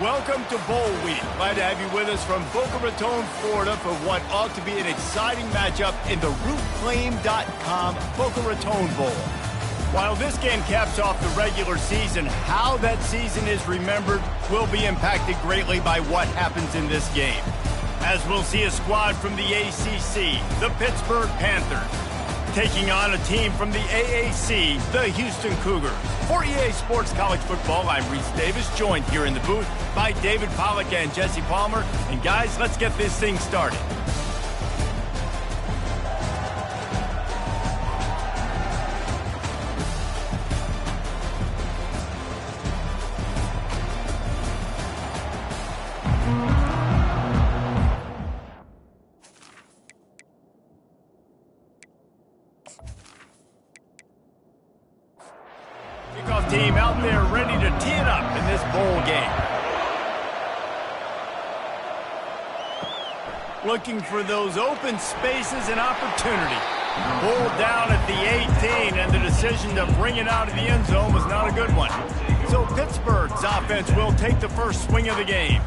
Welcome to Bowl Week. Glad to have you with us from Boca Raton, Florida for what ought to be an exciting matchup in the rootclaim.com Boca Raton Bowl. While this game caps off the regular season, how that season is remembered will be impacted greatly by what happens in this game. As we'll see a squad from the ACC, the Pittsburgh Panthers, taking on a team from the AAC, the Houston Cougars. For EA Sports College Football, I'm Reese Davis, joined here in the booth by David Pollack and Jesse Palmer. And guys, let's get this thing started. Kickoff team out there ready to tee it up in this bowl game. Looking for those open spaces and opportunity. Pulled down at the 18, and the decision to bring it out of the end zone was not a good one. So Pittsburgh's offense will take the first swing of the game.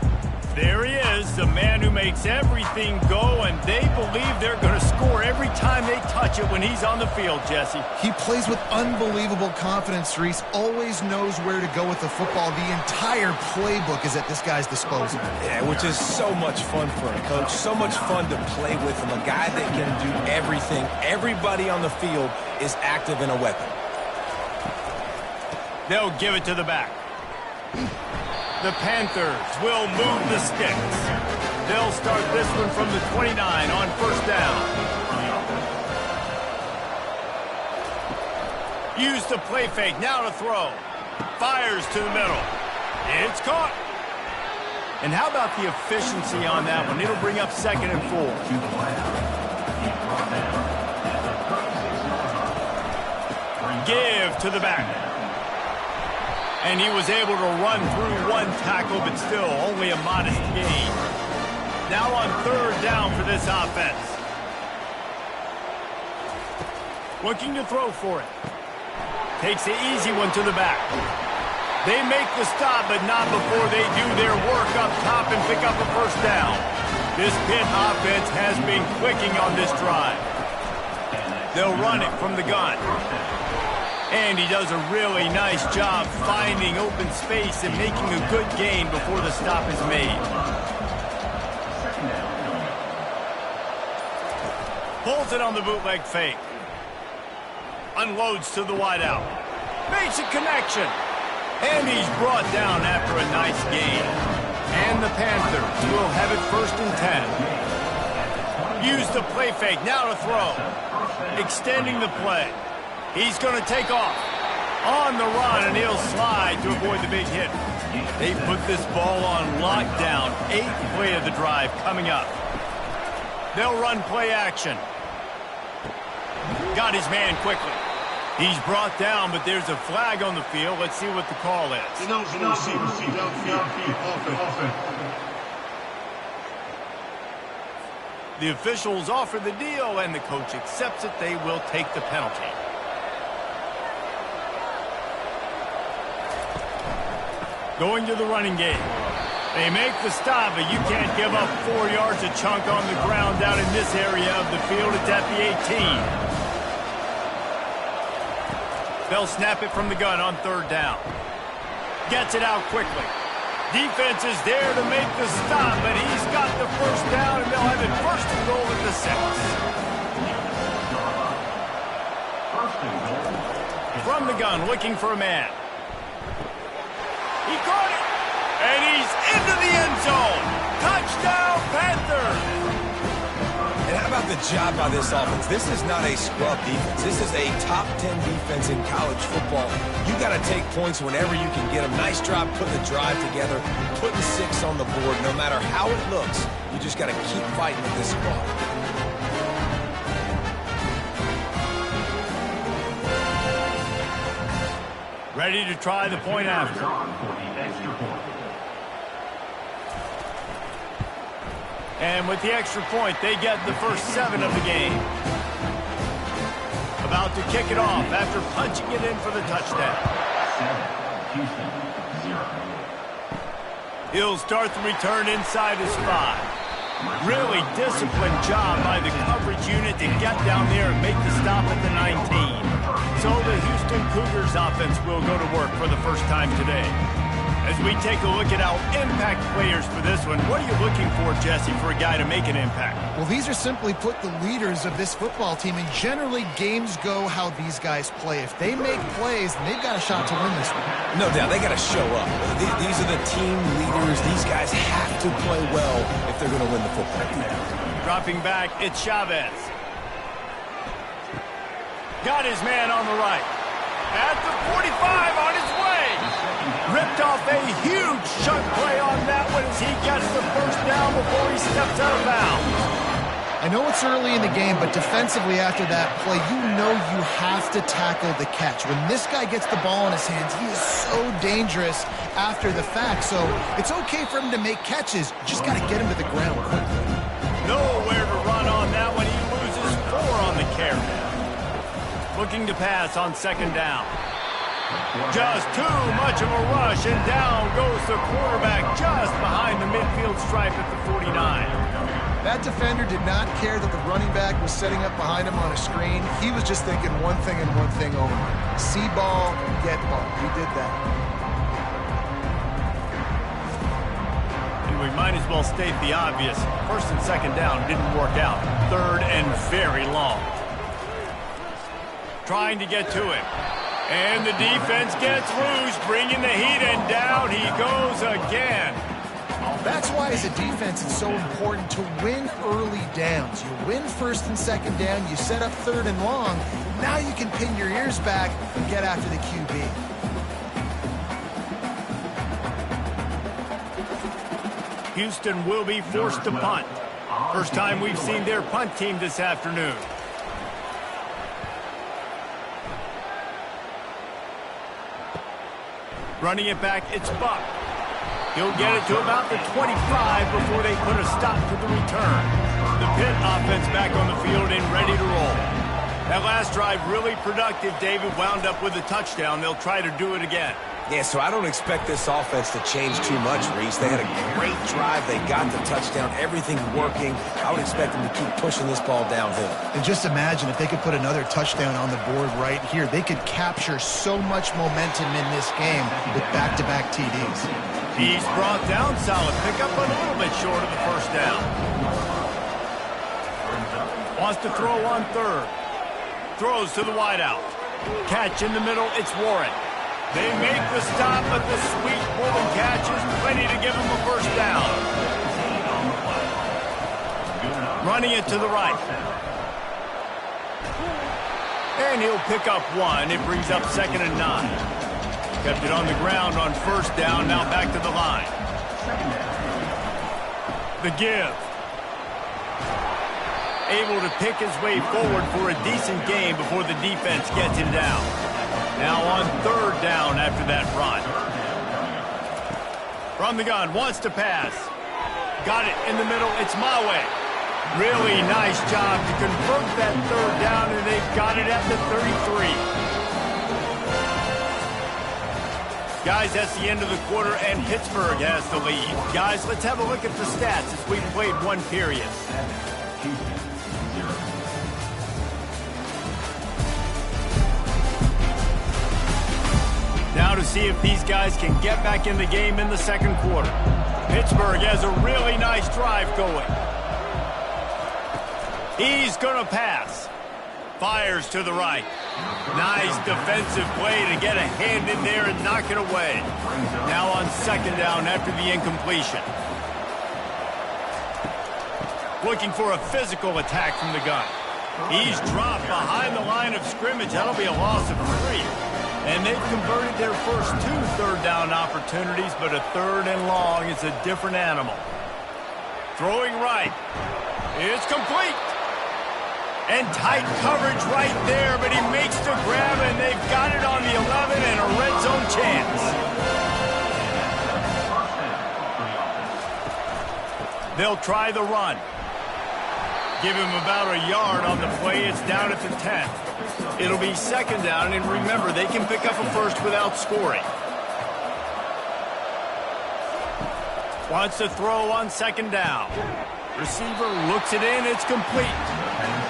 There he is, the man who makes everything go, and they believe they're going to score every time they touch it when he's on the field, Jesse. He plays with unbelievable confidence, Reese. Always knows where to go with the football. The entire playbook is at this guy's disposal. Yeah, which is so much fun for a coach. So much fun to play with him. A guy that can do everything. Everybody on the field is active in a weapon. They'll give it to the back. The Panthers will move the sticks. They'll start this one from the 29 on first down. Use the play fake, now to throw. Fires to the middle. It's caught. And how about the efficiency on that one? It'll bring up 2nd and 4. Give to the back. And he was able to run through one tackle, but still only a modest gain. Now on third down for this offense. Looking to throw for it. Takes the easy one to the back. They make the stop, but not before they do their work up top and pick up a first down. This Pitt offense has been clicking on this drive. They'll run it from the gun. And he does a really nice job finding open space and making a good gain before the stop is made. Pulls it on the bootleg fake. Unloads to the wideout. Makes a connection. And he's brought down after a nice gain. And the Panthers will have it 1st and 10. Use the play fake, now to throw. Extending the play. He's going to take off on the run, and he'll slide to avoid the big hit. They put this ball on lockdown. 8th play of the drive coming up. They'll run play action. Got his man quickly. He's brought down, but there's a flag on the field. Let's see what the call is. The officials offer the deal, and the coach accepts it. They will take the penalty. Going to the running game. They make the stop, but you can't give up 4 yards a chunk on the ground down in this area of the field. It's at the 18. They'll snap it from the gun on third down. Gets it out quickly. Defense is there to make the stop, but he's got the first down, and they'll have it 1st and goal at the 6. From the gun, looking for a man. He caught it, and he's into the end zone. Touchdown, Panthers! And how about the job by this offense? This is not a scrub defense. This is a top 10 defense in college football. You got to take points whenever you can get them. Nice job putting the drive together, putting 6 on the board. No matter how it looks, you just got to keep fighting with this squad. Ready to try the point after. And with the extra point, they get the first 7 of the game. About to kick it off after punching it in for the touchdown. He'll start the return inside his 5. Really disciplined job by the coverage unit to get down there and make the stop at the 19. So the Houston Cougars offense will go to work for the first time today. As we take a look at our impact players for this one, what are you looking for, Jesse, for a guy to make an impact? Well, these are simply put the leaders of this football team, and generally games go how these guys play. If they make plays, then they've got a shot to win this one. No doubt, they got to show up. These are the team leaders. These guys have to play well if they're going to win the football game. Dropping back, it's Chavez. Got his man on the right. At the 45, on his way. Ripped off a huge chunk play on that one as he gets the first down before he steps out of bounds. I know it's early in the game, but defensively after that play, you know you have to tackle the catch. When this guy gets the ball in his hands, he is so dangerous after the fact. So it's okay for him to make catches. You just got to get him to the ground quickly. Nowhere to run on that one. He loses 4 on the carry. Looking to pass on second down. Just too much of a rush, and down goes the quarterback just behind the midfield stripe at the 49. That defender did not care that the running back was setting up behind him on a screen. He was just thinking one thing and one thing only. See ball, get ball. He did that. And we might as well state the obvious. First and second down didn't work out. Third and very long. Trying to get to him. And the defense gets loose, bringing the heat, and down he goes again. That's why, as a defense, it's so important to win early downs. You win first and second down, you set up third and long. Now you can pin your ears back and get after the QB. Houston will be forced to punt. First time we've seen their punt team this afternoon. Running it back, it's Buck. He'll get it to about the 25 before they put a stop to the return. The Pitt offense back on the field and ready to roll. That last drive really productive. David wound up with a touchdown. They'll try to do it again. Yeah, so I don't expect this offense to change too much, Reese. They had a great drive. They got the touchdown. Everything's working. I would expect them to keep pushing this ball downhill. And just imagine if they could put another touchdown on the board right here. They could capture so much momentum in this game with back-to-back TDs. He's brought down solid. Pick up a little bit short of the first down. Wants to throw on third. Throws to the wideout. Catch in the middle. It's Warren. They make the stop, but the sweet golden catch is plenty to give him a first down. Running it to the right. And he'll pick up 1. It brings up 2nd and 9. Kept it on the ground on first down, now back to the line. The give. Able to pick his way forward for a decent game before the defense gets him down. Now on third down after that run. From the gun, wants to pass. Got it in the middle, it's Mawe. Really nice job to convert that third down, and they've got it at the 33. Guys, that's the end of the quarter, and Pittsburgh has the lead. Guys, let's have a look at the stats as we've played one period. Now to see if these guys can get back in the game in the second quarter. Pittsburgh has a really nice drive going. He's going to pass. Fires to the right. Nice defensive play to get a hand in there and knock it away. Now on second down after the incompletion. Looking for a physical attack from the gun. He's dropped behind the line of scrimmage. That'll be a loss of 3. And they've converted their first 2 third down opportunities, but a third and long is a different animal. Throwing right. It's complete. And tight coverage right there, but he makes the grab, and they've got it on the 11 and a red zone chance. They'll try the run. Give him about a yard on the play. It's down at the 10. It'll be second down, and remember, they can pick up a first without scoring. Wants to throw on second down. Receiver looks it in. It's complete.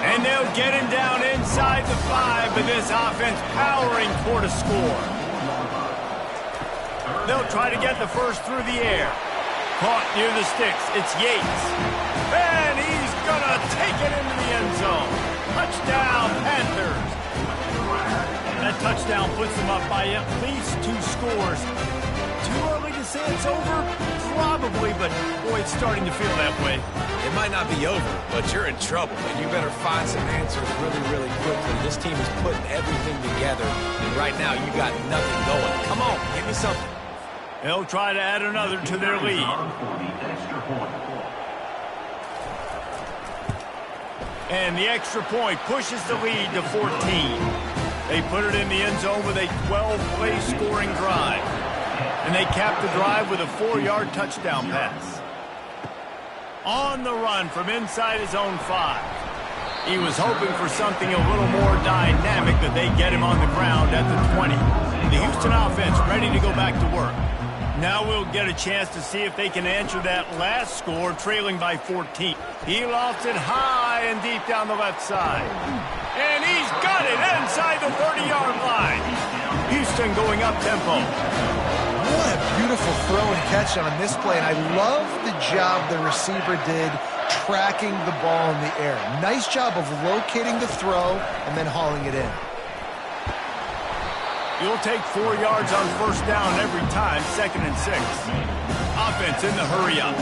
And they'll get him down inside the 5, but this offense powering toward a score. They'll try to get the first through the air. Caught near the sticks. It's Yates. And he's going to take it into the end zone. Touchdown, Panthers. That touchdown puts them up by at least 2 scores. Too early to say it's over? Probably, but boy, it's starting to feel that way. It might not be over, but you're in trouble, and you better find some answers really, really quickly. This team is putting everything together, and right now you got nothing going. Come on, give me something. They'll try to add another to their lead. And the extra point pushes the lead to 14. They put it in the end zone with a 12-play scoring drive. And they cap the drive with a 4-yard touchdown pass. On the run from inside his own 5. He was hoping for something a little more dynamic, but they get him on the ground at the 20. The Houston offense ready to go back to work. Now we'll get a chance to see if they can answer that last score, trailing by 14. He lofts it high and deep down the left side. And he's got it inside the 30-yard line. Houston going up-tempo. What a beautiful throw and catch on this play, and I love the job the receiver did tracking the ball in the air. Nice job of locating the throw and then hauling it in. You'll take 4 yards on first down every time, 2nd and 6. Offense in the hurry-up.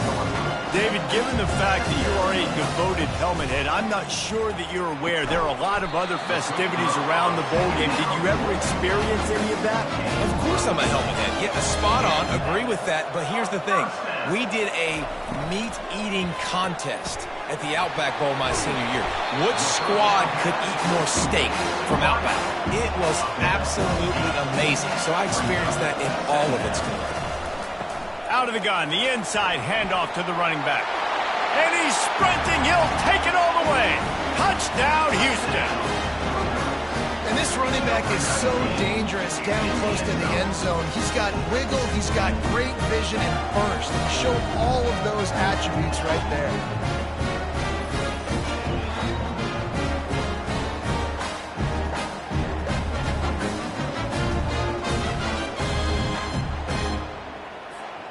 David, given the fact that you are a devoted helmet head, I'm not sure that you're aware there are a lot of other festivities around the bowl game. Did you ever experience any of that? Of course I'm a helmet head. Yeah, spot on. Agree with that. But here's the thing. We did a meat-eating contest at the Outback Bowl my senior year. Which squad could eat more steak from Outback? It was absolutely amazing. So I experienced that in all of its glory. Out of the gun, the inside handoff to the running back. And he's sprinting. He'll take it all the way. Touchdown, Houston. And this running back is so dangerous down close to the end zone. He's got wiggle, he's got great vision and burst. He showed all of those attributes right there.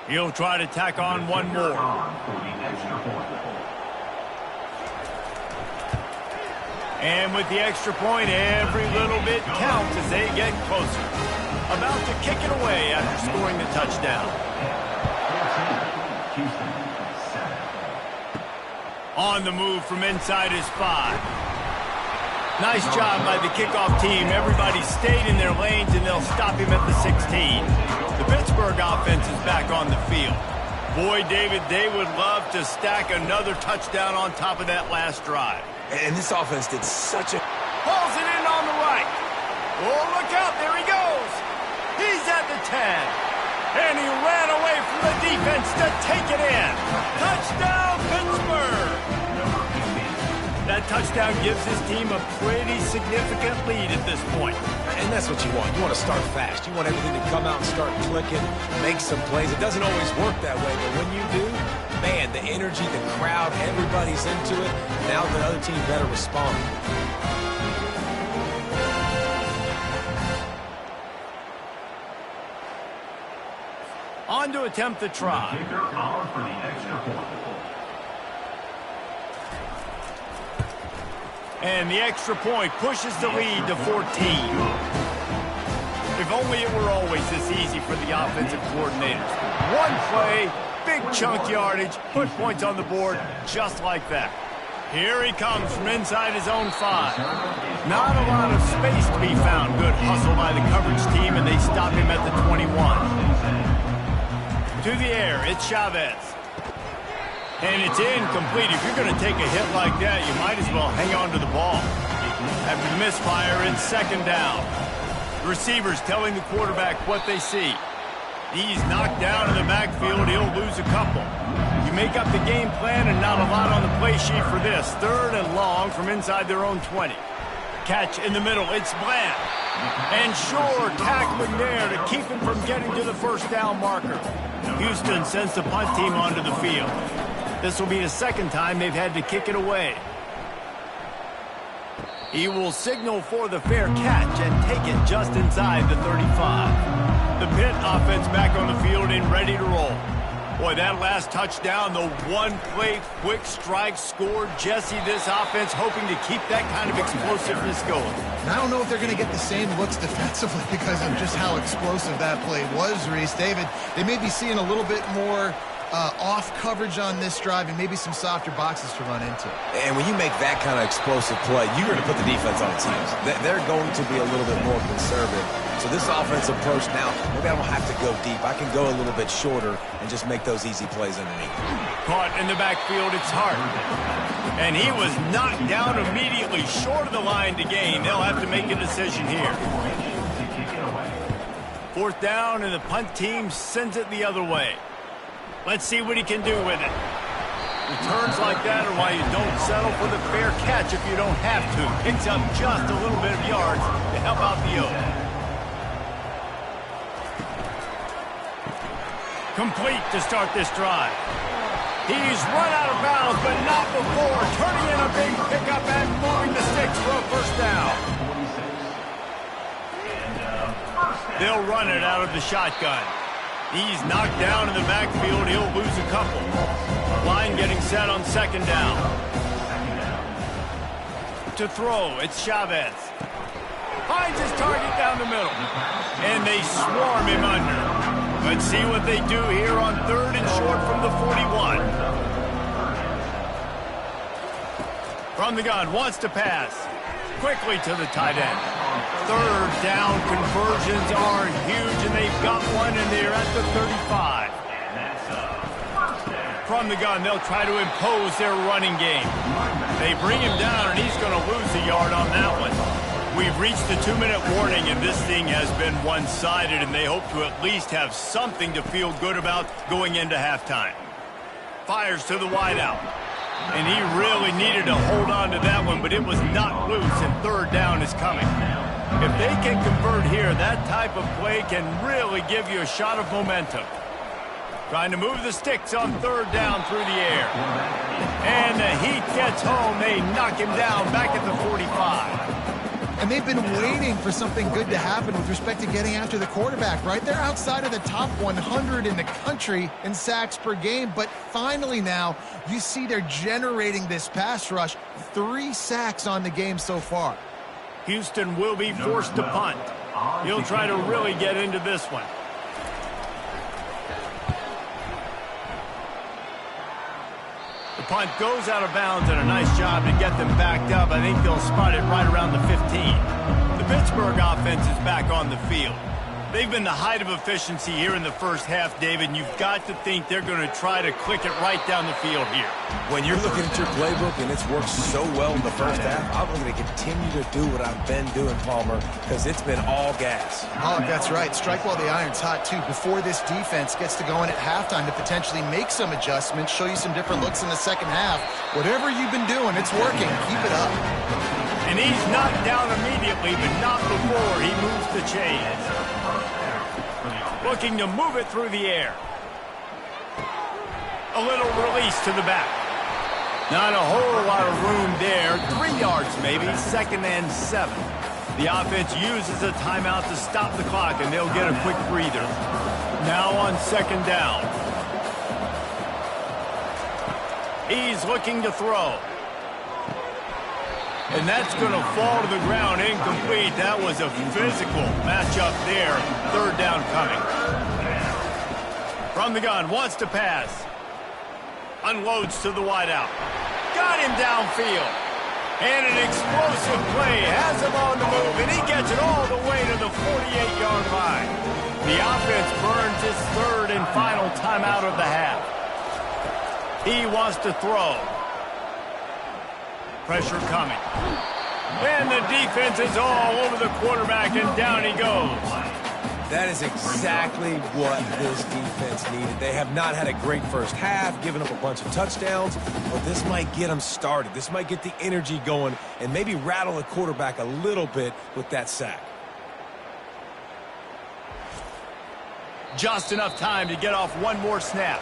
He'll try to tack on one more. And with the extra point, every little bit counts as they get closer. About to kick it away after scoring the touchdown. On the move from inside his 5. Nice job by the kickoff team. Everybody stayed in their lanes, and they'll stop him at the 16. The Pittsburgh offense is back on the field. Boy, David, they would love to stack another touchdown on top of that last drive. And this offense did such a... Pulls it in on the right. Oh, look out. There he goes. He's at the 10. And he ran away from the defense to take it in. Touchdown, Pittsburgh. That touchdown gives his team a pretty significant lead at this point. And that's what you want. You want to start fast. You want everything to come out and start clicking, make some plays. It doesn't always work that way, but when you do, man, the energy, the crowd, everybody's into it. Now the other team better respond. On to attempt the try. And the extra point pushes the lead to 14. If only it were always this easy for the offensive coordinators. One play, big chunk yardage, put points on the board just like that. Here he comes from inside his own 5. Not a lot of space to be found. Good hustle by the coverage team, and they stop him at the 21. To the air, it's Chavez. And it's incomplete. If you're going to take a hit like that, you might as well hang on to the ball. After the misfire, it's 2nd down. The receivers telling the quarterback what they see. He's knocked down in the backfield. He'll lose a couple. You make up the game plan and not a lot on the play sheet for this. 3rd and long from inside their own 20. Catch in the middle. It's Bland. And Shore tackling there to keep him from getting to the first down marker. Houston sends the punt team onto the field. This will be the second time they've had to kick it away. He will signal for the fair catch and take it just inside the 35. The Pitt offense back on the field and ready to roll. Boy, that last touchdown, the one-play quick strike scored. Jesse, this offense hoping to keep that kind of explosiveness going. And I don't know if they're going to get the same looks defensively because of just how explosive that play was, Reese. David, they may be seeing a little bit more off coverage on this drive and maybe some softer boxes to run into. And when you make that kind of explosive play, you're going to put the defense on its heels. They're going to be a little bit more conservative. So this offensive approach now, maybe I don't have to go deep. I can go a little bit shorter and just make those easy plays underneath. Caught in the backfield, it's Hart. And he was knocked down immediately short of the line to gain. They'll have to make a decision here. Fourth down, and the punt team sends it the other way. Let's see what he can do with it. Returns like that are why you don't settle for the fair catch if you don't have to. Picks up just a little bit of yards to help out the O. Complete to start this drive. He's run out of bounds, but not before. Turning in a big pickup and moving the sticks for a first down. They'll run it out of the shotgun. He's knocked down in the backfield. He'll lose a couple. Line getting set on second down. To throw, it's Chavez. Finds his target down the middle. And they swarm him under. Let's see what they do here on third and short from the 41. From the gun, wants to pass. Quickly to the tight end. Third down conversions are huge, and they've got one, and they're at the 35. From the gun, they'll try to impose their running game. They bring him down, and he's going to lose a yard on that one. We've reached the 2-minute warning, and this thing has been one-sided, and they hope to at least have something to feel good about going into halftime. Fires to the wideout. And he really needed to hold on to that one, but it was not loose, and third down is coming. If they can convert here, that type of play can really give you a shot of momentum. Trying to move the sticks on third down through the air. And the heat gets home. They knock him down back at the 45. And they've been waiting for something good to happen with respect to getting after the quarterback, right? They're outside of the top 100 in the country in sacks per game, but finally now you see they're generating this pass rush. 3 sacks on the game so far. Houston will be forced to punt. He'll try to really get into this one. The punt goes out of bounds, and a nice job to get them backed up. I think they'll spot it right around the 15. The Pittsburgh offense is back on the field. They've been the height of efficiency here in the first half, David, and you've got to think they're going to try to click it right down the field here. When you're looking at your playbook and it's worked so well in the first half, I'm going to continue to do what I've been doing, Palmer, because it's been all gas. Oh, that's right. Strike while the iron's hot, too, before this defense gets to going at halftime to potentially make some adjustments, show you some different looks in the second half. Whatever you've been doing, it's working. Keep it up. And he's knocked down immediately, but not before he moves the chains. Looking to move it through the air. A little release to the back. Not a whole lot of room there. 3 yards maybe, 2nd and 7. The offense uses a timeout to stop the clock, and they'll get a quick breather. Now on 2nd down. He's looking to throw. And that's going to fall to the ground incomplete. That was a physical matchup there. 3rd down coming. From the gun, wants to pass. Unloads to the wideout. Got him downfield. And an explosive play has him on the move, and he gets it all the way to the 48-yard line. The offense burns its 3rd and final timeout of the half. He wants to throw. Pressure coming. And the defense is all over the quarterback, and down he goes. That is exactly what this defense needed. They have not had a great first half, given up a bunch of touchdowns, but this might get them started. This might get the energy going and maybe rattle the quarterback a little bit with that sack. Just enough time to get off one more snap.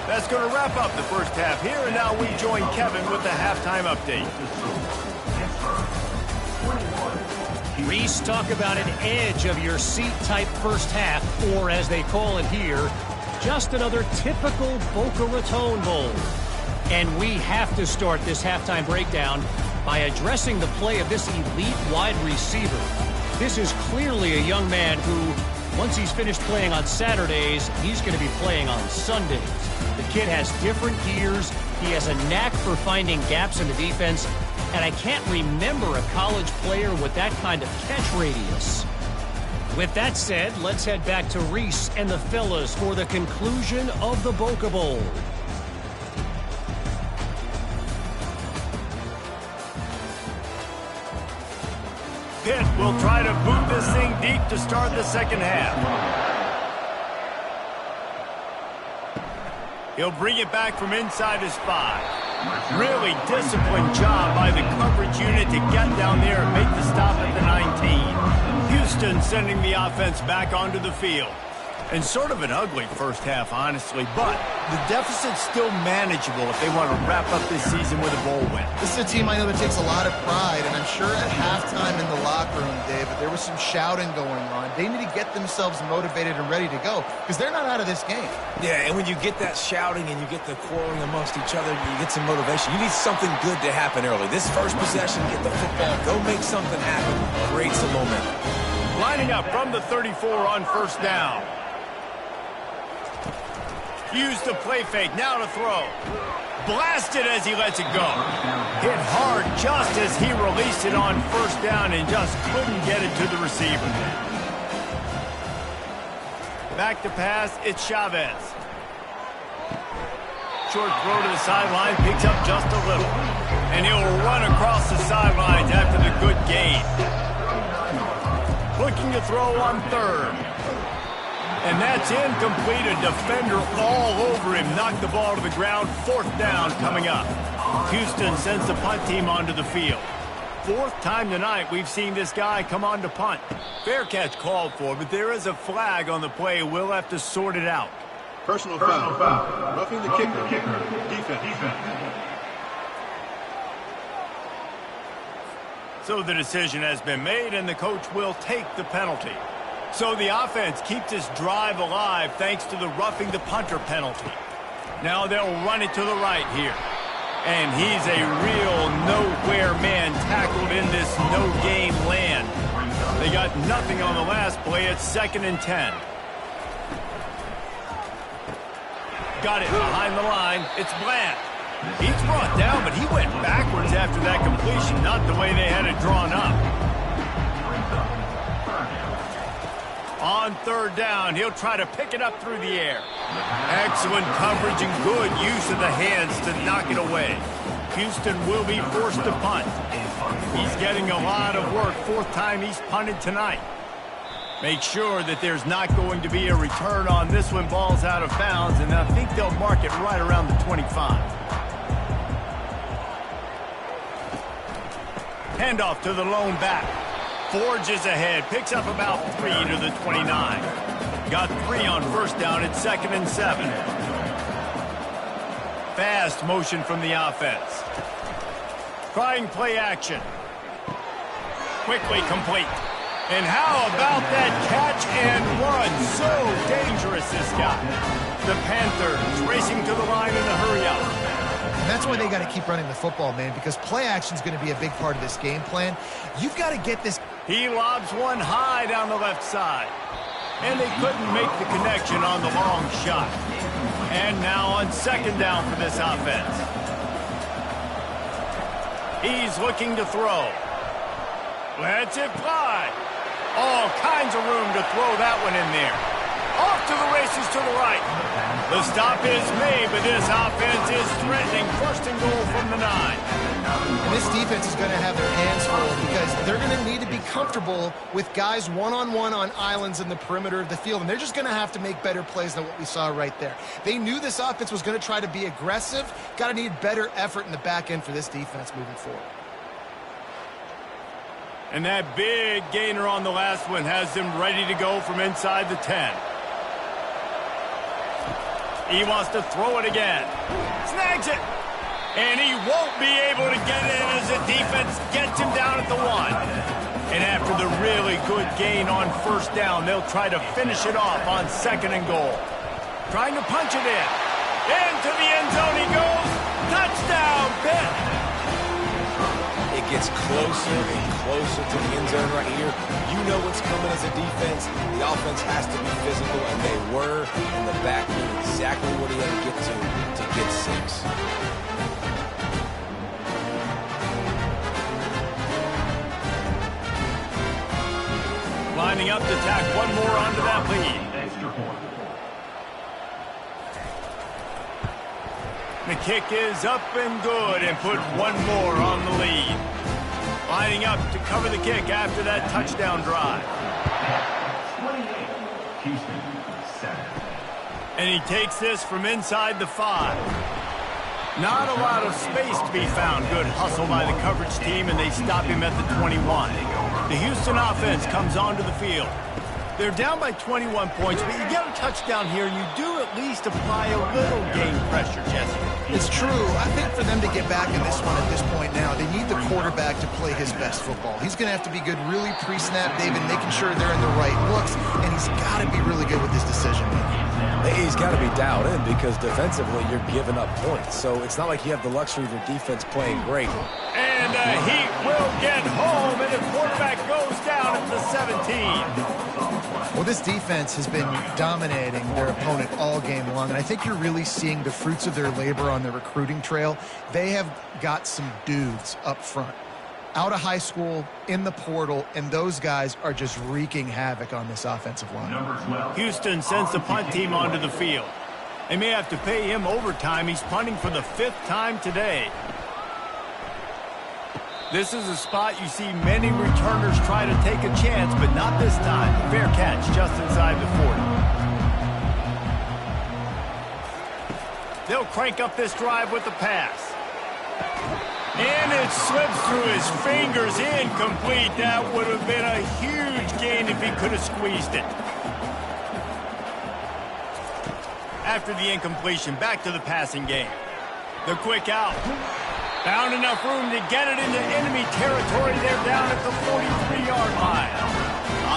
That's going to wrap up the first half here, and now we join Kevin with the halftime update. Reese, talk about an edge-of-your-seat type first half, or as they call it here, just another typical Boca Raton Bowl. And we have to start this halftime breakdown by addressing the play of this elite wide receiver. This is clearly a young man who, once he's finished playing on Saturdays, he's going to be playing on Sundays. The kid has different gears. He has a knack for finding gaps in the defense. And I can't remember a college player with that kind of catch radius. With that said, let's head back to Reese and the fellas for the conclusion of the Boca Bowl. Pitt will try to boot this thing deep to start the second half. He'll bring it back from inside his 5. Really disciplined job by the coverage unit to get down there and make the stop at the 19. Houston sending the offense back onto the field. And sort of an ugly first half, honestly, but the deficit's still manageable if they want to wrap up this season with a bowl win. This is a team I know that takes a lot of pride, and I'm sure at halftime in the locker room, David, there was some shouting going on. They need to get themselves motivated and ready to go, because they're not out of this game. Yeah, and when you get that shouting and you get the quarreling amongst each other, you get some motivation. You need something good to happen early. This first possession, get the football, go make something happen, create some momentum. Lining up from the 34 on first down. Use the play fake, now to throw. Blasted as he lets it go. Hit hard just as he released it on first down and just couldn't get it to the receiver. Back to pass, it's Chavez. Short throw to the sideline, picks up just a little. And he'll run across the sidelines after the good gain. Looking to throw on third. And that's incomplete. A defender all over him. Knocked the ball to the ground. Fourth down coming up. Houston sends the punt team onto the field. Fourth time tonight we've seen this guy come on to punt. Fair catch called for, but there is a flag on the play. We'll have to sort it out. Personal foul. Roughing the kicker. Defense. So the decision has been made, and the coach will take the penalty. So the offense keeps this drive alive thanks to the roughing the punter penalty. Now they'll run it to the right here. And he's a real nowhere man tackled in this no-game land. They got nothing on the last play. It's 2nd and 10. Got it behind the line. It's Bland. He's brought down, but he went backwards after that completion, not the way they had it drawn up. On third down, he'll try to pick it up through the air. Excellent coverage and good use of the hands to knock it away. Houston will be forced to punt. He's getting a lot of work. Fourth time he's punted tonight. Make sure that there's not going to be a return on this one. Ball's out of bounds, and I think they'll mark it right around the 25. Handoff to the lone back. Forges ahead, picks up about 3 to the 29. Got 3 on first down, it's 2nd and 7. Fast motion from the offense. Trying play action. Quickly complete. And how about that catch and run? So dangerous, this guy. The Panthers racing to the line in a hurry-up. And that's why they got to keep running the football, man, because play action is going to be a big part of this game plan. You've got to get this. He lobs one high down the left side. And they couldn't make the connection on the long shot. And now on 2nd down for this offense. He's looking to throw. Lets it fly. All kinds of room to throw that one in there. Off to the races to the right. The stop is made, but this offense is threatening. 1st and goal from the 9. And this defense is going to have their hands full because they're going to need to be comfortable with guys one-on-one on islands in the perimeter of the field, and they're just going to have to make better plays than what we saw right there. They knew this offense was going to try to be aggressive. Got to need better effort in the back end for this defense moving forward. And that big gainer on the last one has them ready to go from inside the 10. He wants to throw it again. Snags it. And he won't be able to get it as the defense gets him down at the 1. And after the really good gain on first down, they'll try to finish it off on 2nd and goal. Trying to punch it in. Into the end zone he goes. Touchdown, Pitt. It gets closer and closer to the end zone right here. You know what's coming as a defense. The offense has to be physical, and they were. And the back knew exactly what he had to get to get 6. Lining up to tack one more onto that lead. The kick is up and good and put one more on the lead. Lining up to cover the kick after that touchdown drive. 28, Houston, 7. And he takes this from inside the 5. Not a lot of space to be found. Good hustle by the coverage team, and they stop him at the 21. The Houston offense comes onto the field. They're down by 21 points, but you get a touchdown here, and you do at least apply a little game pressure, Jesse. It's true. I think for them to get back in this one at this point now, they need the quarterback to play his best football. He's going to have to be good really pre-snap, David, making sure they're in the right looks, and he's got to be really good with his decision-making. He's got to be dialed in because defensively you're giving up points. So it's not like you have the luxury of your defense playing great. And he will get home, and the quarterback goes down at the 17. Well, this defense has been dominating their opponent all game long, and I think you're really seeing the fruits of their labor on the recruiting trail. They have got some dudes up front, out of high school, in the portal, and those guys are just wreaking havoc on this offensive line. Houston sends the punt team onto the field. They may have to pay him overtime. He's punting for the 5th time today. This is a spot you see many returners try to take a chance, but not this time. Fair catch just inside the 40. They'll crank up this drive with the pass. And it slips through his fingers, incomplete. That would have been a huge gain if he could have squeezed it. After the incompletion, back to the passing game. The quick out. Found enough room to get it into enemy territory. They're down at the 43-yard line.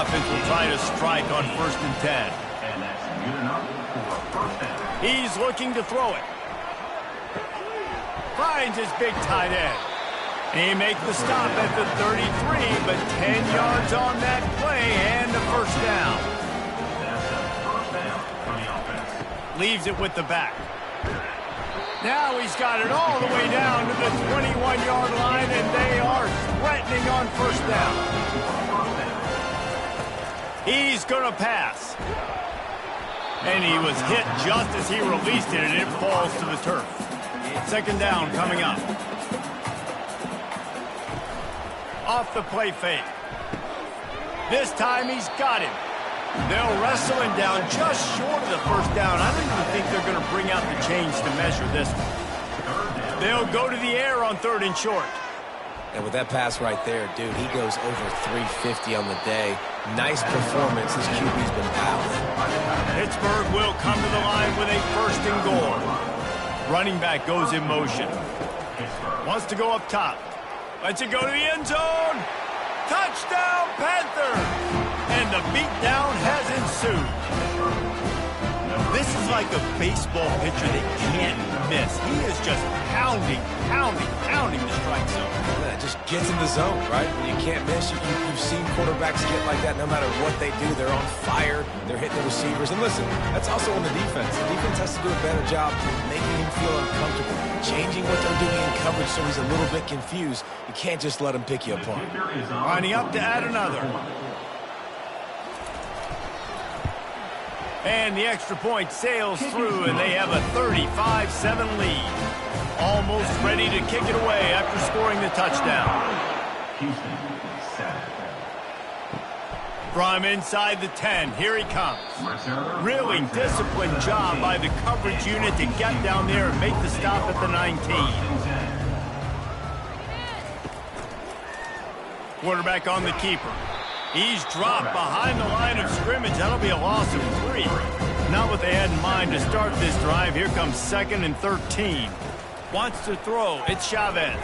Offense will try to strike on 1st and 10. And that's good enough for a 1st down. He's looking to throw it. Finds his big tight end. He makes the stop at the 33, but 10 yards on that play and a 1st down. That's a 1st down for the offense. Leaves it with the back. Now he's got it all the way down to the 21-yard line, and they are threatening on 1st down. He's going to pass. And he was hit just as he released it, and it falls to the turf. 2nd down coming up. Off the play fake. This time he's got him. They'll wrestle him down just short of the 1st down. I don't even think they're going to bring out the chains to measure this one. They'll go to the air on 3rd and short. And with that pass right there, dude, he goes over 350 on the day. Nice performance. His QB's been battling. Pittsburgh will come to the line with a 1st and goal. Running back goes in motion. Wants to go up top. Lets it go to the end zone. Touchdown, Panthers! And the beatdown has ensued. This is like a baseball pitcher that can't miss. He is just pounding the strike zone. Yeah, it just gets in the zone, right? When you can't miss, you've seen quarterbacks get like that no matter what they do. They're on fire. They're hitting the receivers. And listen, that's also on the defense. The defense has to do a better job making him feel uncomfortable, changing what they're doing in coverage so he's a little bit confused. You can't just let him pick you apart. Lining up to add another. And the extra point sails through, and they have a 35-7 lead. Almost ready to kick it away after scoring the touchdown. Houston, 7. From inside the 10, here he comes. Really disciplined job by the coverage unit to get down there and make the stop at the 19. Quarterback on the keeper. He's dropped behind the line of scrimmage. That'll be a loss of 3. Not what they had in mind to start this drive. Here comes 2nd and 13. Wants to throw. It's Chavez.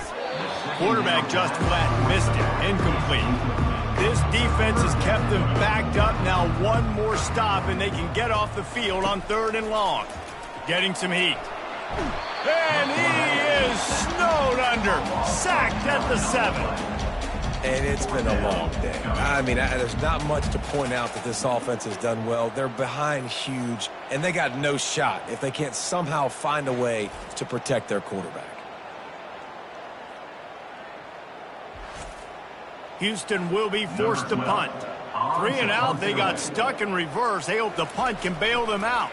Quarterback just flat missed it. Incomplete. This defense has kept them backed up. Now one more stop, and they can get off the field on 3rd and long. Getting some heat. And he is snowed under. Sacked at the 7. And it's been a long day. I mean, there's not much to point out that this offense has done well. They're behind huge, and they got no shot if they can't somehow find a way to protect their quarterback. Houston will be forced to punt. 3 and out, they got stuck in reverse. They hope the punt can bail them out.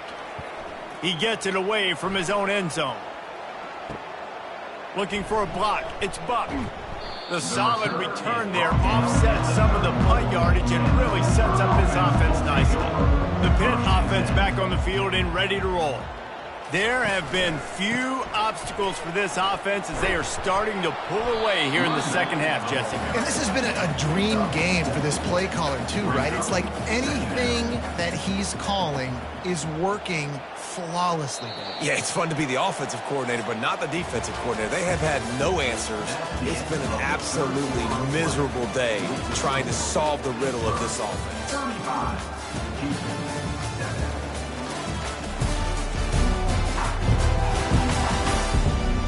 He gets it away from his own end zone. Looking for a block. It's Buck. The solid return there offsets some of the punt yardage and really sets up this offense nicely. The Pitt offense back on the field and ready to roll. There have been few obstacles for this offense as they are starting to pull away here in the second half, Jesse. And this has been a dream game for this play caller too, right? It's like anything that he's calling is working flawlessly. Yeah, it's fun to be the offensive coordinator, but not the defensive coordinator. They have had no answers. It's been an absolutely miserable day trying to solve the riddle of this offense. 35.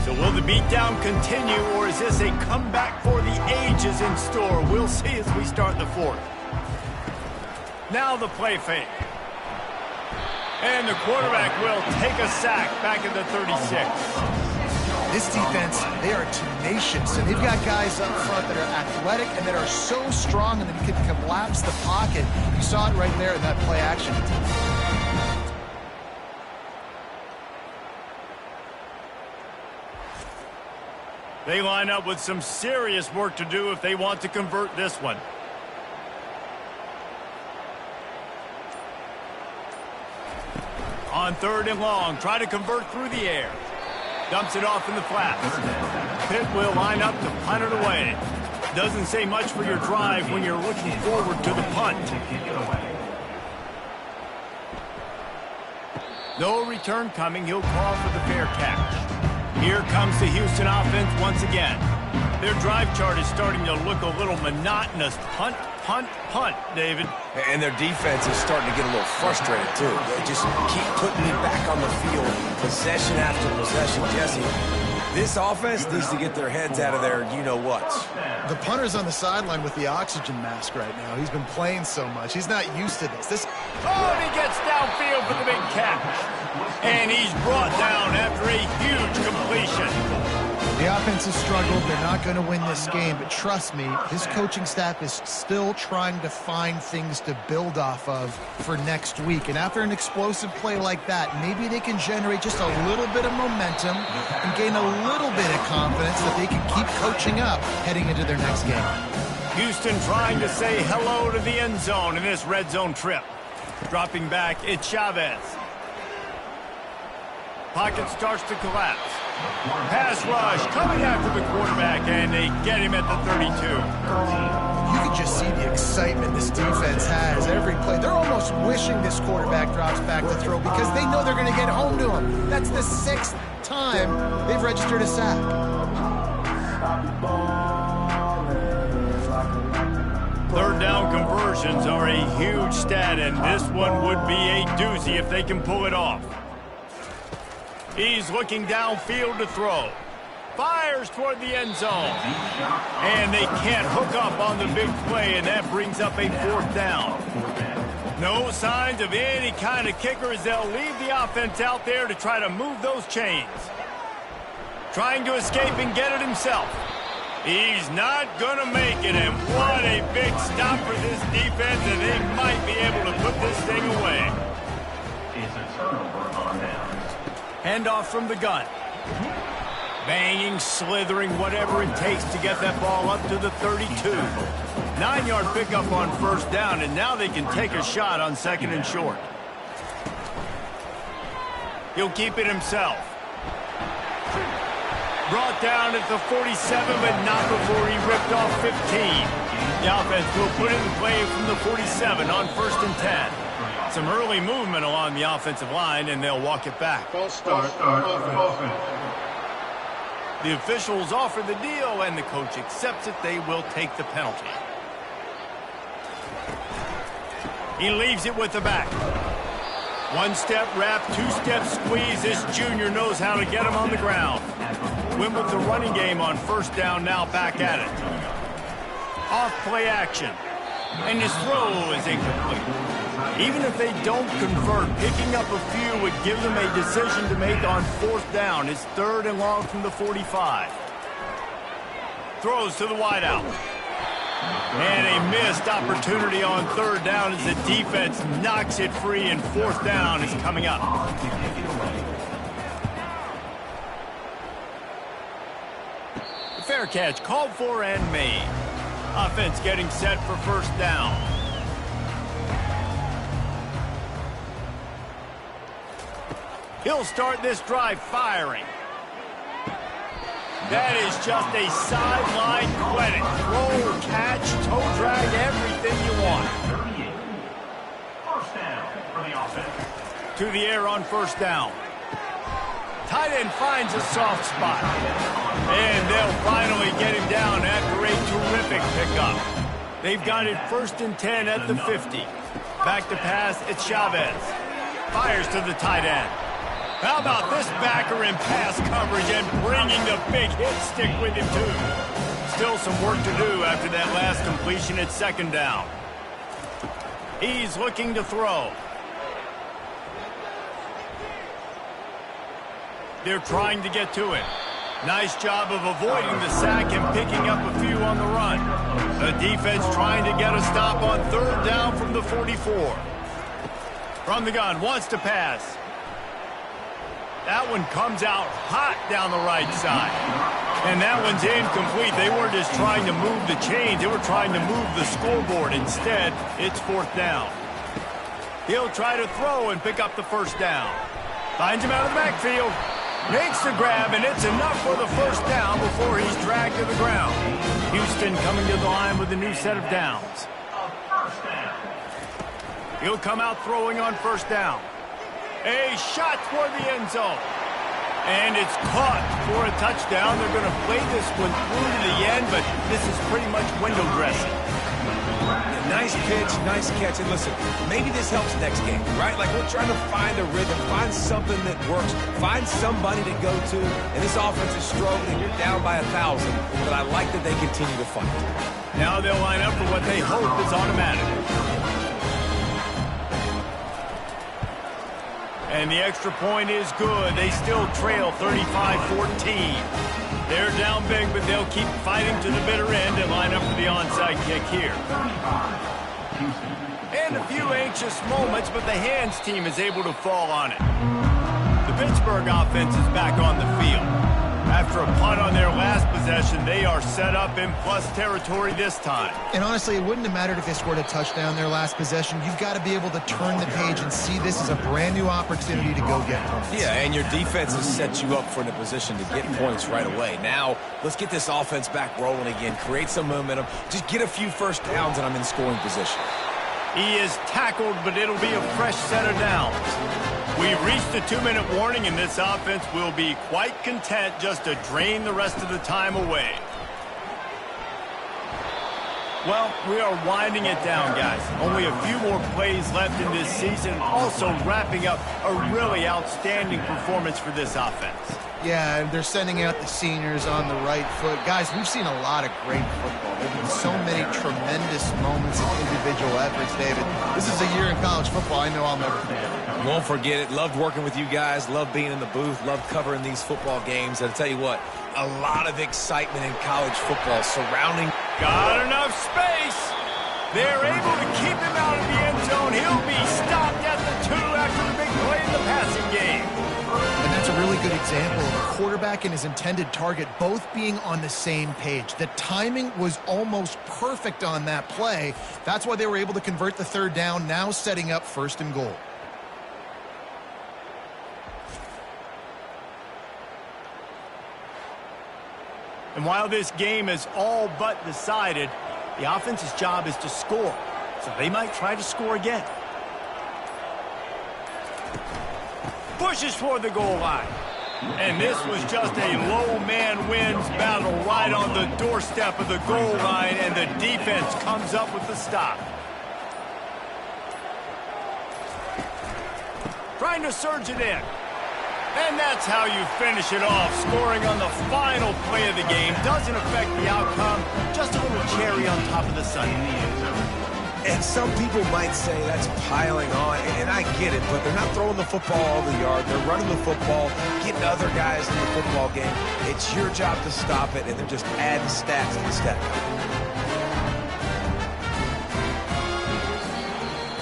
So will the beatdown continue, or is this a comeback for the ages in store? We'll see as we start the 4th. Now the play fake. And the quarterback will take a sack back at the 36. This defense, they are tenacious, and they've got guys up front that are athletic and that are so strong and that can collapse the pocket. You saw it right there in that play action. They line up with some serious work to do if they want to convert this one. On 3rd and long, try to convert through the air. Dumps it off in the flats. Pitt will line up to punt it away. Doesn't say much for your drive when you're looking forward to the punt. No return coming. He'll call for the fair catch. Here comes the Houston offense once again. Their drive chart is starting to look a little monotonous. Punt, punt, punt, David. And their defense is starting to get a little frustrated, too. They just keep putting me back on the field, possession after possession. Jesse, this offense needs to get their heads out of their you-know-whats. The punter's on the sideline with the oxygen mask right now. He's been playing so much. He's not used to this. Oh, and he gets downfield for the big catch. And he's brought down after a huge completion. The offense has struggled. They're not going to win this game, but trust me, his coaching staff is still trying to find things to build off of for next week. And after an explosive play like that, maybe they can generate just a little bit of momentum and gain a little bit of confidence that they can keep coaching up heading into their next game. Houston trying to say hello to the end zone in this red zone trip. Dropping back, it's Chavez. Pocket starts to collapse. Pass rush coming after the quarterback, and they get him at the 32. You can just see the excitement this defense has every play. They're almost wishing this quarterback drops back to throw because they know they're going to get home to him. That's the 6th time they've registered a sack. Third down conversions are a huge stat, and this one would be a doozy if they can pull it off. He's looking downfield to throw. Fires toward the end zone. And they can't hook up on the big play, and that brings up a 4th down. No signs of any kind of kicker as they'll leave the offense out there to try to move those chains. Trying to escape and get it himself. He's not going to make it, and what a big stop for this defense, and they might be able to put this thing away. It's a turnover on down. Handoff from the gun. Banging, slithering, whatever it takes to get that ball up to the 32. 9-yard pickup on 1st down, and now they can take a shot on 2nd and short. He'll keep it himself. Brought down at the 47, but not before he ripped off 15. The offense will put it in play from the 47 on 1st and 10. Some early movement along the offensive line, and they'll walk it back. False start. Offense. The officials offer the deal, and the coach accepts it. They will take the penalty. He leaves it with the back. One-step wrap, two-step squeeze. This junior knows how to get him on the ground. Went with the running game on first down, now back at it. Off play action. And his throw is incomplete. Even if they don't convert, picking up a few would give them a decision to make on fourth down. It's 3rd and long from the 45. Throws to the wideout. And a missed opportunity on 3rd down as the defense knocks it free, and 4th down is coming up. The fair catch called for and made. Offense getting set for first down. He'll start this drive firing. That is just a sideline credit. Throw, catch, toe drag, everything you want. 38. First down for the offense. To the air on first down. Tight end finds a soft spot. And they'll finally get him down after a terrific pickup. They've got it 1st and 10 at the 50. Back to pass, it's Chavez. Fires to the tight end. How about this backer in pass coverage and bringing the big hit stick with him, too. Still some work to do after that last completion at 2nd down. He's looking to throw. They're trying to get to it. Nice job of avoiding the sack and picking up a few on the run. The defense trying to get a stop on 3rd down from the 44. From the gun, wants to pass. That one comes out hot down the right side. And that one's incomplete. They weren't just trying to move the chains. They were trying to move the scoreboard. Instead, it's 4th down. He'll try to throw and pick up the first down. Finds him out of the backfield. Makes the grab, and it's enough for the first down before he's dragged to the ground. Houston coming to the line with a new set of downs. He'll come out throwing on first down. A shot toward the end zone. And it's caught for a touchdown. They're going to play this one through to the end, but this is pretty much window dressing. Nice pitch, nice catch. And listen, maybe this helps next game, right? Like, we're trying to find a rhythm, find something that works, find somebody to go to. And this offense is struggling, and you're down by 1,000. But I like that they continue to fight. Now they'll line up for what they hope is automatic. And the extra point is good. They still trail 35-14. They're down big, but they'll keep fighting to the bitter end and line up for the onside kick here. And a few anxious moments, but the hands team is able to fall on it. The Pittsburgh offense is back on the field. After a punt on their last possession, they are set up in plus territory this time. And honestly, it wouldn't have mattered if they scored a touchdown their last possession. You've got to be able to turn the page and see this as a brand new opportunity to go get points. Yeah, and your defense has set you up for a position to get points right away. Now, let's get this offense back rolling again, create some momentum, just get a few first downs, and I'm in scoring position. He is tackled, but it'll be a fresh set of downs. We've reached the 2-minute warning, and this offense will be quite content just to drain the rest of the time away. Well, we are winding it down, guys. Only a few more plays left in this season, also wrapping up a really outstanding performance for this offense. Yeah, and they're sending out the seniors on the right foot. Guys, we've seen a lot of great football. There have been so many tremendous moments of individual efforts, David. This is a year in college football I know I'll never forget. Won't forget it. Loved working with you guys. Loved being in the booth. Loved covering these football games. And I'll tell you what, a lot of excitement in college football surrounding. Got enough space. They're able to keep him out of the end zone. He'll be stopped at the 2 after the big play in the passing game. And that's a really good example of a quarterback and his intended target both being on the same page. The timing was almost perfect on that play. That's why they were able to convert the 3rd down, now setting up 1st and goal. And while this game is all but decided, the offense's job is to score. So they might try to score again. pushes toward the goal line. And this was just a low man wins battle right on the doorstep of the goal line, and the defense comes up with the stop. Trying to surge it in. And that's how you finish it off. Scoring on the final play of the game doesn't affect the outcome. Just a little cherry on top of the sundae. And some people might say that's piling on, and I get it, but they're not throwing the football all the yard. They're running the football, getting other guys in the football game. It's your job to stop it, and they're just adding stats to the stat line.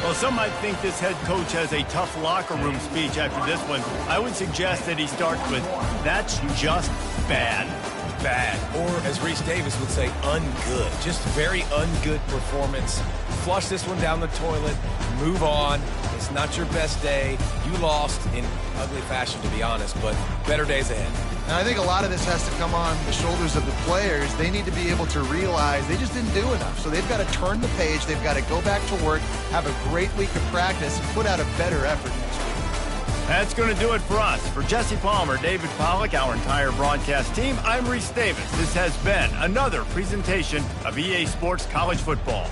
Well, some might think this head coach has a tough locker room speech after this one. I would suggest that he starts with, "That's just bad." Bad, or as Reese Davis would say, ungood. Just very ungood performance. Flush this one down the toilet, move on. It's not your best day. You lost in ugly fashion, to be honest, but better days ahead. And I think a lot of this has to come on the shoulders of the players. They need to be able to realize they just didn't do enough. So they've got to turn the page. They've got to go back to work, have a great week of practice, and put out a better effort next week. That's going to do it for us. For Jesse Palmer, David Pollack, our entire broadcast team, I'm Reese Davis. This has been another presentation of EA Sports College Football.